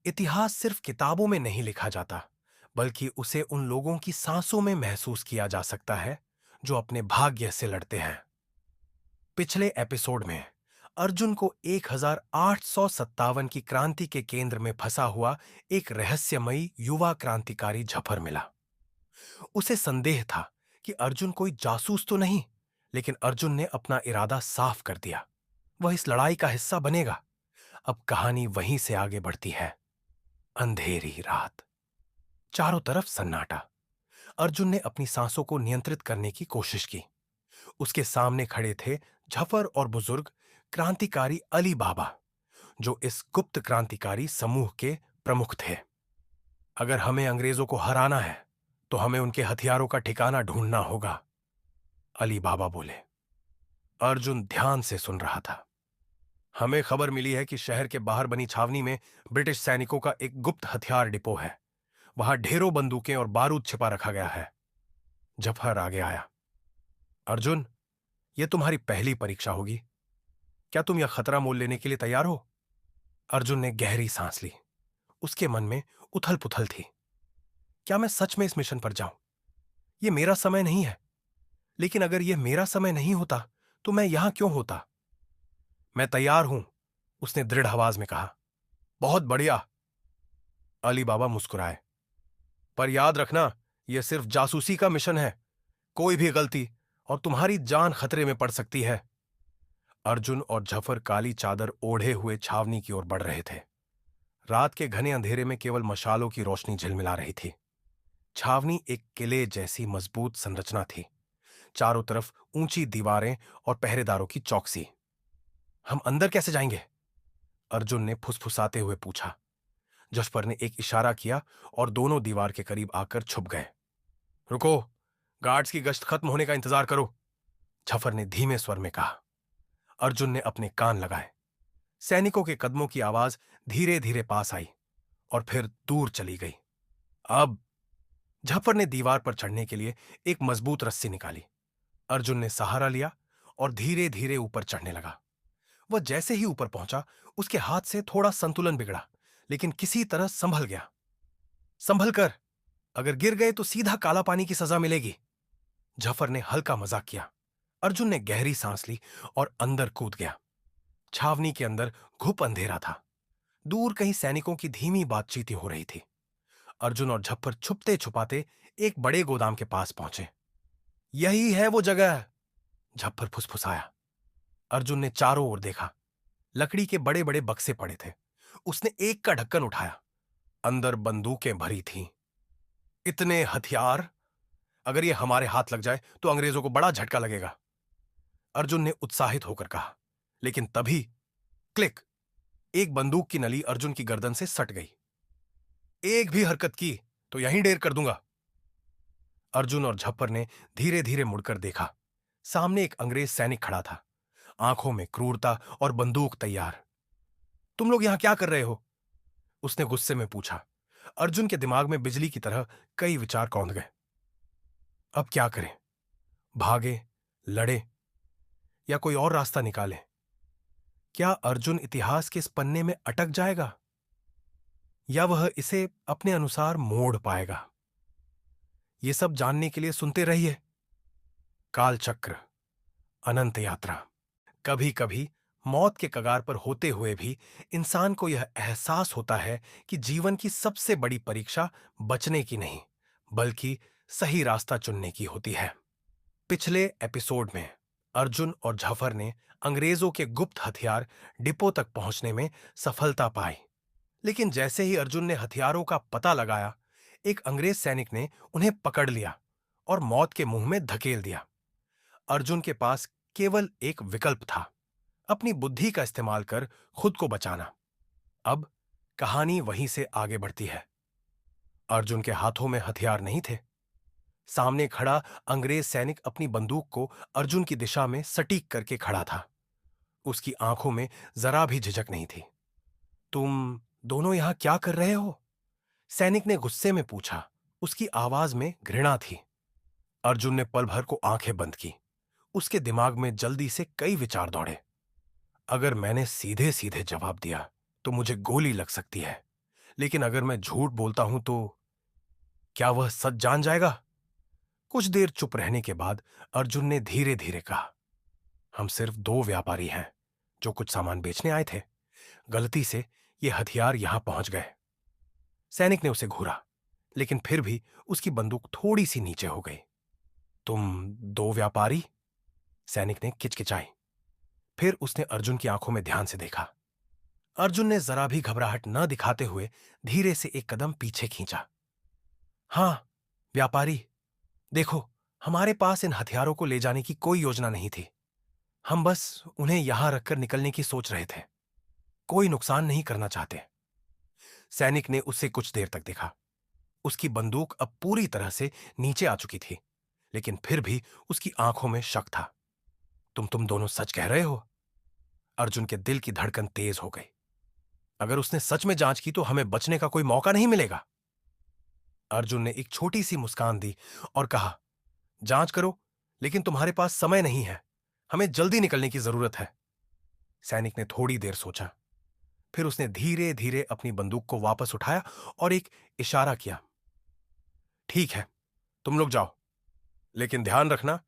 इतिहास सिर्फ किताबों में नहीं लिखा जाता, बल्कि उसे उन लोगों की सांसों में महसूस किया जा सकता है जो अपने भाग्य से लड़ते हैं। पिछले एपिसोड में अर्जुन को 1857 की क्रांति के केंद्र में फंसा हुआ एक रहस्यमयी युवा क्रांतिकारी झफर मिला। उसे संदेह था कि अर्जुन कोई जासूस तो नहीं, लेकिन अर्जुन ने अपना इरादा साफ कर दिया। वह इस लड़ाई का हिस्सा बनेगा। अब कहानी वहीं से आगे बढ़ती है। अंधेरी रात, चारों तरफ सन्नाटा। अर्जुन ने अपनी सांसों को नियंत्रित करने की कोशिश की। उसके सामने खड़े थे झफर और बुजुर्ग क्रांतिकारी अली बाबा, जो इस गुप्त क्रांतिकारी समूह के प्रमुख थे। अगर हमें अंग्रेजों को हराना है, तो हमें उनके हथियारों का ठिकाना ढूंढना होगा, अली बाबा बोले। अर्जुन ध्यान से सुन रहा था। हमें खबर मिली है कि शहर के बाहर बनी छावनी में ब्रिटिश सैनिकों का एक गुप्त हथियार डिपो है। वहां ढेरों बंदूकें और बारूद छिपा रखा गया है। जफर आगे आया। अर्जुन, यह तुम्हारी पहली परीक्षा होगी। क्या तुम यह खतरा मोल लेने के लिए तैयार हो? अर्जुन ने गहरी सांस ली। उसके मन में उथल पुथल थी। क्या मैं सच में इस मिशन पर जाऊं? यह मेरा समय नहीं है। लेकिन अगर यह मेरा समय नहीं होता, तो मैं यहां क्यों होता? मैं तैयार हूं, उसने दृढ़ आवाज में कहा। बहुत बढ़िया, अली बाबा मुस्कुराए। पर याद रखना, यह सिर्फ जासूसी का मिशन है। कोई भी गलती और तुम्हारी जान खतरे में पड़ सकती है। अर्जुन और जफर काली चादर ओढ़े हुए छावनी की ओर बढ़ रहे थे। रात के घने अंधेरे में केवल मशालों की रोशनी झिलमिला रही थी। छावनी एक किले जैसी मजबूत संरचना थी। चारों तरफ ऊंची दीवारें और पहरेदारों की चौकसी। हम अंदर कैसे जाएंगे? अर्जुन ने फुसफुसाते हुए पूछा। जशपर ने एक इशारा किया और दोनों दीवार के करीब आकर छुप गए। रुको, गार्ड्स की गश्त खत्म होने का इंतजार करो, जफर ने धीमे स्वर में कहा। अर्जुन ने अपने कान लगाए। सैनिकों के कदमों की आवाज धीरे धीरे पास आई और फिर दूर चली गई। अब झफर ने दीवार पर चढ़ने के लिए एक मजबूत रस्सी निकाली। अर्जुन ने सहारा लिया और धीरे धीरे ऊपर चढ़ने लगा। वह जैसे ही ऊपर पहुंचा, उसके हाथ से थोड़ा संतुलन बिगड़ा, लेकिन किसी तरह संभल गया। संभल कर, अगर गिर गए तो सीधा काला पानी की सजा मिलेगी, झफर ने हल्का मजाक किया। अर्जुन ने गहरी सांस ली और अंदर कूद गया। छावनी के अंदर घुप अंधेरा था। दूर कहीं सैनिकों की धीमी बातचीत हो रही थी। अर्जुन और झप्पर छुपते छुपाते एक बड़े गोदाम के पास पहुंचे। यही है वो जगह, झप्पर फुसफुसाया। अर्जुन ने चारों ओर देखा। लकड़ी के बड़े बड़े बक्से पड़े थे। उसने एक का ढक्कन उठाया। अंदर बंदूकें भरी थीं। इतने हथियार! अगर ये हमारे हाथ लग जाए तो अंग्रेजों को बड़ा झटका लगेगा, अर्जुन ने उत्साहित होकर कहा। लेकिन तभी क्लिक! एक बंदूक की नली अर्जुन की गर्दन से सट गई। एक भी हरकत की तो यहीं ढेर कर दूंगा। अर्जुन और झप्पर ने धीरे धीरे मुड़कर देखा। सामने एक अंग्रेज सैनिक खड़ा था, आंखों में क्रूरता और बंदूक तैयार। तुम लोग यहां क्या कर रहे हो? उसने गुस्से में पूछा। अर्जुन के दिमाग में बिजली की तरह कई विचार कौंध गए। अब क्या करें? भागे, लड़े, या कोई और रास्ता निकालें? क्या अर्जुन इतिहास के इस पन्ने में अटक जाएगा, या वह इसे अपने अनुसार मोड़ पाएगा? ये सब जानने के लिए सुनते रहिए कालचक्र, अनंत यात्रा। कभी कभी मौत के कगार पर होते हुए भी इंसान को यह एहसास होता है कि जीवन की सबसे बड़ी परीक्षा बचने की नहीं, बल्कि सही रास्ता चुनने की होती है। पिछले एपिसोड में अर्जुन और झफर ने अंग्रेजों के गुप्त हथियार डिपो तक पहुंचने में सफलता पाई। लेकिन जैसे ही अर्जुन ने हथियारों का पता लगाया, एक अंग्रेज सैनिक ने उन्हें पकड़ लिया और मौत के मुंह में धकेल दिया। अर्जुन के पास केवल एक विकल्प था, अपनी बुद्धि का इस्तेमाल कर खुद को बचाना। अब कहानी वहीं से आगे बढ़ती है। अर्जुन के हाथों में हथियार नहीं थे। सामने खड़ा अंग्रेज सैनिक अपनी बंदूक को अर्जुन की दिशा में सटीक करके खड़ा था। उसकी आंखों में जरा भी झिझक नहीं थी। तुम दोनों यहां क्या कर रहे हो? सैनिक ने गुस्से में पूछा। उसकी आवाज में घृणा थी। अर्जुन ने पल भर को आंखें बंद की। उसके दिमाग में जल्दी से कई विचार दौड़े। अगर मैंने सीधे सीधे जवाब दिया तो मुझे गोली लग सकती है, लेकिन अगर मैं झूठ बोलता हूं तो क्या वह सच जान जाएगा? कुछ देर चुप रहने के बाद अर्जुन ने धीरे धीरे कहा, हम सिर्फ दो व्यापारी हैं जो कुछ सामान बेचने आए थे। गलती से ये हथियार यहां पहुंच गए। सैनिक ने उसे घूरा, लेकिन फिर भी उसकी बंदूक थोड़ी सी नीचे हो गई। तुम दो व्यापारी? सैनिक ने किचकिचाई। फिर उसने अर्जुन की आंखों में ध्यान से देखा। अर्जुन ने जरा भी घबराहट न दिखाते हुए धीरे से एक कदम पीछे खींचा। हां, व्यापारी, देखो, हमारे पास इन हथियारों को ले जाने की कोई योजना नहीं थी। हम बस उन्हें यहां रखकर निकलने की सोच रहे थे। कोई नुकसान नहीं करना चाहते। सैनिक ने उसे कुछ देर तक देखा। उसकी बंदूक अब पूरी तरह से नीचे आ चुकी थी, लेकिन फिर भी उसकी आंखों में शक था। तुम दोनों सच कह रहे हो? अर्जुन के दिल की धड़कन तेज हो गई। अगर उसने सच में जांच की तो हमें बचने का कोई मौका नहीं मिलेगा। अर्जुन ने एक छोटी सी मुस्कान दी और कहा, जांच करो, लेकिन तुम्हारे पास समय नहीं है। हमें जल्दी निकलने की जरूरत है। सैनिक ने थोड़ी देर सोचा। फिर उसने धीरे धीरे अपनी बंदूक को वापस उठाया और एक इशारा किया। ठीक है, तुम लोग जाओ, लेकिन ध्यान रखना,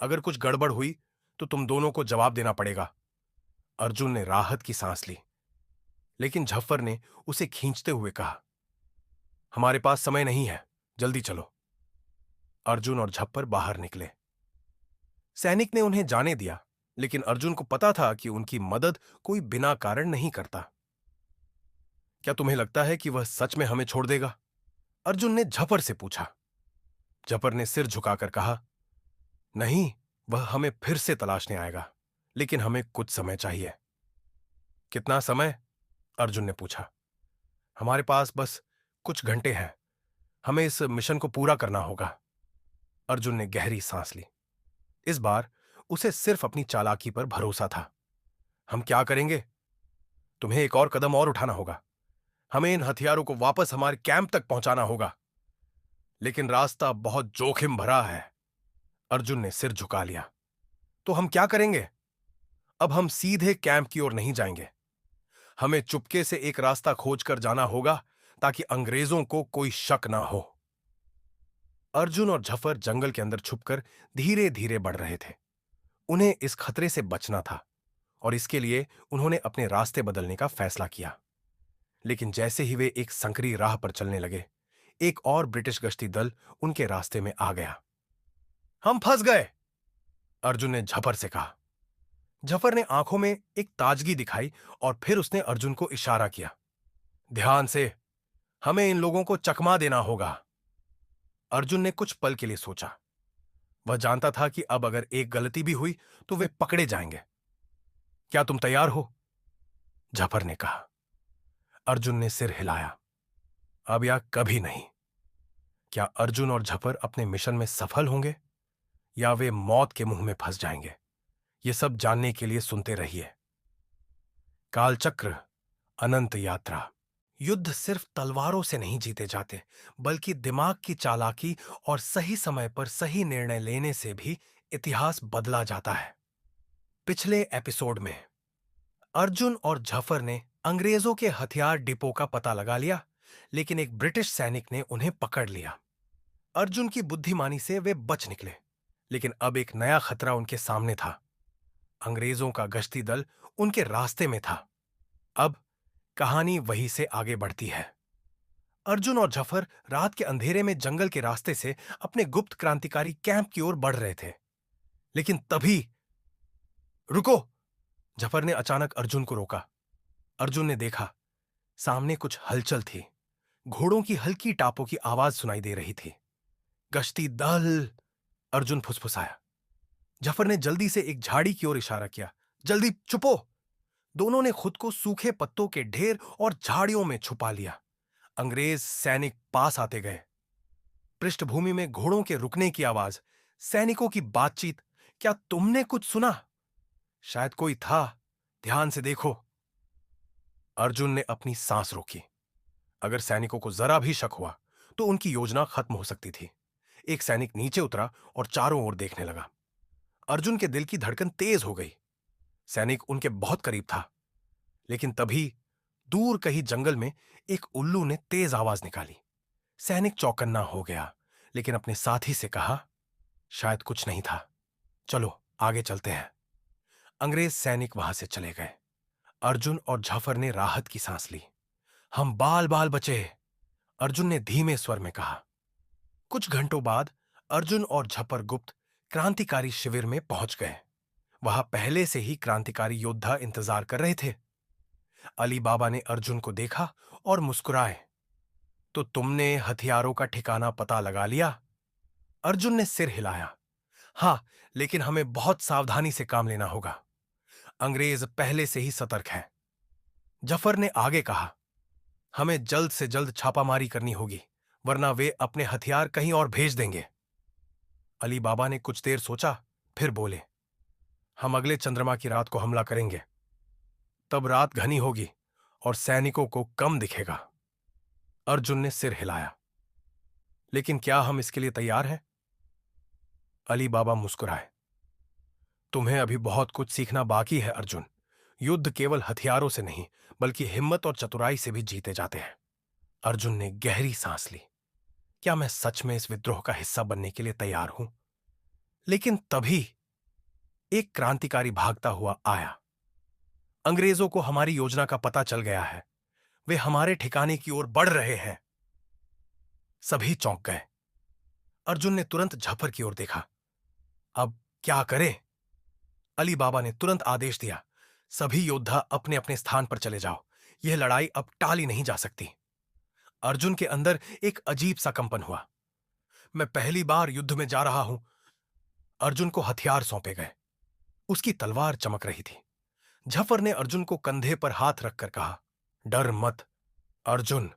अगर कुछ गड़बड़ हुई तो तुम दोनों को जवाब देना पड़ेगा। अर्जुन ने राहत की सांस ली, लेकिन झफ्फर ने उसे खींचते हुए कहा, हमारे पास समय नहीं है, जल्दी चलो। अर्जुन और झप्पर बाहर निकले। सैनिक ने उन्हें जाने दिया, लेकिन अर्जुन को पता था कि उनकी मदद कोई बिना कारण नहीं करता। क्या तुम्हें लगता है कि वह सच में हमें छोड़ देगा? अर्जुन ने झपर से पूछा। झपर ने सिर झुकाकर कहा, नहीं, वह हमें फिर से तलाशने आएगा, लेकिन हमें कुछ समय चाहिए। कितना समय? अर्जुन ने पूछा। हमारे पास बस कुछ घंटे हैं। हमें इस मिशन को पूरा करना होगा। अर्जुन ने गहरी सांस ली। इस बार उसे सिर्फ अपनी चालाकी पर भरोसा था। हम क्या करेंगे? तुम्हें एक और कदम और उठाना होगा। हमें इन हथियारों को वापस हमारे कैंप तक पहुंचाना होगा, लेकिन रास्ता बहुत जोखिम भरा है। अर्जुन ने सिर झुका लिया। तो हम क्या करेंगे? अब हम सीधे कैंप की ओर नहीं जाएंगे। हमें चुपके से एक रास्ता खोजकर जाना होगा, ताकि अंग्रेजों को कोई शक ना हो। अर्जुन और झफर जंगल के अंदर छुपकर धीरे धीरे बढ़ रहे थे। उन्हें इस खतरे से बचना था, और इसके लिए उन्होंने अपने रास्ते बदलने का फैसला किया। लेकिन जैसे ही वे एक संकरी राह पर चलने लगे, एक और ब्रिटिश गश्ती दल उनके रास्ते में आ गया। हम फंस गए, अर्जुन ने झफर से कहा। झफर ने आंखों में एक ताजगी दिखाई और फिर उसने अर्जुन को इशारा किया। ध्यान से, हमें इन लोगों को चकमा देना होगा। अर्जुन ने कुछ पल के लिए सोचा। वह जानता था कि अब अगर एक गलती भी हुई तो वे पकड़े जाएंगे। क्या तुम तैयार हो? झफर ने कहा। अर्जुन ने सिर हिलाया। अब या कभी नहीं। क्या अर्जुन और झफर अपने मिशन में सफल होंगे, या वे मौत के मुंह में फंस जाएंगे? ये सब जानने के लिए सुनते रहिए। कालचक्र अनंत यात्रा। युद्ध सिर्फ तलवारों से नहीं जीते जाते, बल्कि दिमाग की चालाकी और सही समय पर सही निर्णय लेने से भी इतिहास बदला जाता है। पिछले एपिसोड में अर्जुन और झफर ने अंग्रेजों के हथियार डिपो का पता लगा लिया, लेकिन एक ब्रिटिश सैनिक ने उन्हें पकड़ लिया। अर्जुन की बुद्धिमानी से वे बच निकले, लेकिन अब एक नया खतरा उनके सामने था। अंग्रेजों का गश्ती दल उनके रास्ते में था। अब कहानी वहीं से आगे बढ़ती है। अर्जुन और झफर रात के अंधेरे में जंगल के रास्ते से अपने गुप्त क्रांतिकारी कैंप की ओर बढ़ रहे थे, लेकिन तभी रुको! झफर ने अचानक अर्जुन को रोका। अर्जुन ने देखा, सामने कुछ हलचल थी। घोड़ों की हल्की टापों की आवाज सुनाई दे रही थी। गश्ती दल! अर्जुन फुसफुसाया। झफर ने जल्दी से एक झाड़ी की ओर इशारा किया। जल्दी छुपो! दोनों ने खुद को सूखे पत्तों के ढेर और झाड़ियों में छुपा लिया। अंग्रेज सैनिक पास आते गए। पृष्ठभूमि में घोड़ों के रुकने की आवाज, सैनिकों की बातचीत। क्या तुमने कुछ सुना? शायद कोई था। ध्यान से देखो। अर्जुन ने अपनी सांस रोकी। अगर सैनिकों को जरा भी शक हुआ तो उनकी योजना खत्म हो सकती थी। एक सैनिक नीचे उतरा और चारों ओर देखने लगा। अर्जुन के दिल की धड़कन तेज हो गई। सैनिक उनके बहुत करीब था, लेकिन तभी दूर कहीं जंगल में एक उल्लू ने तेज आवाज निकाली। सैनिक चौकन्ना हो गया, लेकिन अपने साथी से कहा, शायद कुछ नहीं था, चलो आगे चलते हैं। अंग्रेज सैनिक वहां से चले गए। अर्जुन और जाफर ने राहत की सांस ली। हम बाल बाल बचे, अर्जुन ने धीमे स्वर में कहा। कुछ घंटों बाद अर्जुन और झपर गुप्त क्रांतिकारी शिविर में पहुंच गए। वहां पहले से ही क्रांतिकारी योद्धा इंतजार कर रहे थे। अली बाबा ने अर्जुन को देखा और मुस्कुराए। तो तुमने हथियारों का ठिकाना पता लगा लिया? अर्जुन ने सिर हिलाया। हां, लेकिन हमें बहुत सावधानी से काम लेना होगा। अंग्रेज पहले से ही सतर्क हैं। जफर ने आगे कहा, हमें जल्द से जल्द छापामारी करनी होगी, वरना वे अपने हथियार कहीं और भेज देंगे। अली बाबा ने कुछ देर सोचा, फिर बोले, हम अगले चंद्रमा की रात को हमला करेंगे। तब रात घनी होगी और सैनिकों को कम दिखेगा। अर्जुन ने सिर हिलाया। लेकिन क्या हम इसके लिए तैयार हैं? अली बाबा मुस्कुराए। तुम्हें अभी बहुत कुछ सीखना बाकी है अर्जुन। युद्ध केवल हथियारों से नहीं, बल्कि हिम्मत और चतुराई से भी जीते जाते हैं। अर्जुन ने गहरी सांस ली। क्या मैं सच में इस विद्रोह का हिस्सा बनने के लिए तैयार हूं? लेकिन तभी एक क्रांतिकारी भागता हुआ आया। अंग्रेजों को हमारी योजना का पता चल गया है। वे हमारे ठिकाने की ओर बढ़ रहे हैं। सभी चौंक गए। अर्जुन ने तुरंत झपर की ओर देखा। अब क्या करें? अली बाबा ने तुरंत आदेश दिया, सभी योद्धा अपने अपने स्थान पर चले जाओ। यह लड़ाई अब टाली नहीं जा सकती। अर्जुन के अंदर एक अजीब सा कंपन हुआ। मैं पहली बार युद्ध में जा रहा हूं। अर्जुन को हथियार सौंपे गए। उसकी तलवार चमक रही थी। झफर ने अर्जुन को कंधे पर हाथ रखकर कहा, डर मत अर्जुन,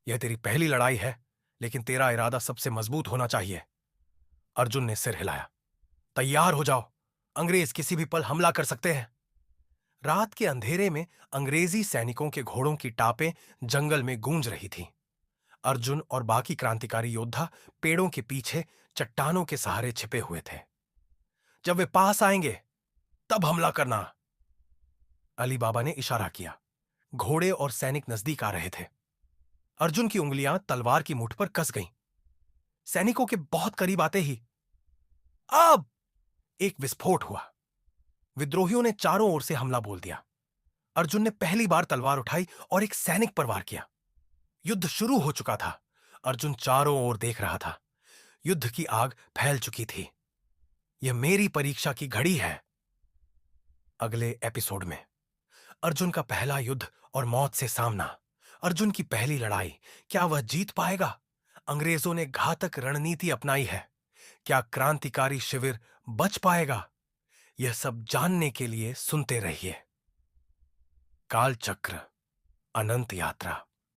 यह तेरी पहली लड़ाई है, लेकिन तेरा इरादा सबसे मजबूत होना चाहिए। अर्जुन ने सिर हिलाया। तैयार हो जाओ, अंग्रेज किसी भी पल हमला कर सकते हैं। रात के अंधेरे में अंग्रेजी सैनिकों के घोड़ों की टापें जंगल में गूंज रही थीं। अर्जुन और बाकी क्रांतिकारी योद्धा पेड़ों के पीछे चट्टानों के सहारे छिपे हुए थे। जब वे पास आएंगे तब हमला करना। अली बाबा ने इशारा किया। घोड़े और सैनिक नजदीक आ रहे थे। अर्जुन की उंगलियां तलवार की मुठ पर कस गईं। सैनिकों के बहुत करीब आते ही अब एक विस्फोट हुआ। विद्रोहियों ने चारों ओर से हमला बोल दिया। अर्जुन ने पहली बार तलवार उठाई और एक सैनिक पर वार किया। युद्ध शुरू हो चुका था। अर्जुन चारों ओर देख रहा था। युद्ध की आग फैल चुकी थी। यह मेरी परीक्षा की घड़ी है। अगले एपिसोड में अर्जुन का पहला युद्ध और मौत से सामना। अर्जुन की पहली लड़ाई, क्या वह जीत पाएगा? अंग्रेजों ने घातक रणनीति अपनाई है। क्या क्रांतिकारी शिविर बच पाएगा? यह सब जानने के लिए सुनते रहिए काल चक्र अनंत यात्रा।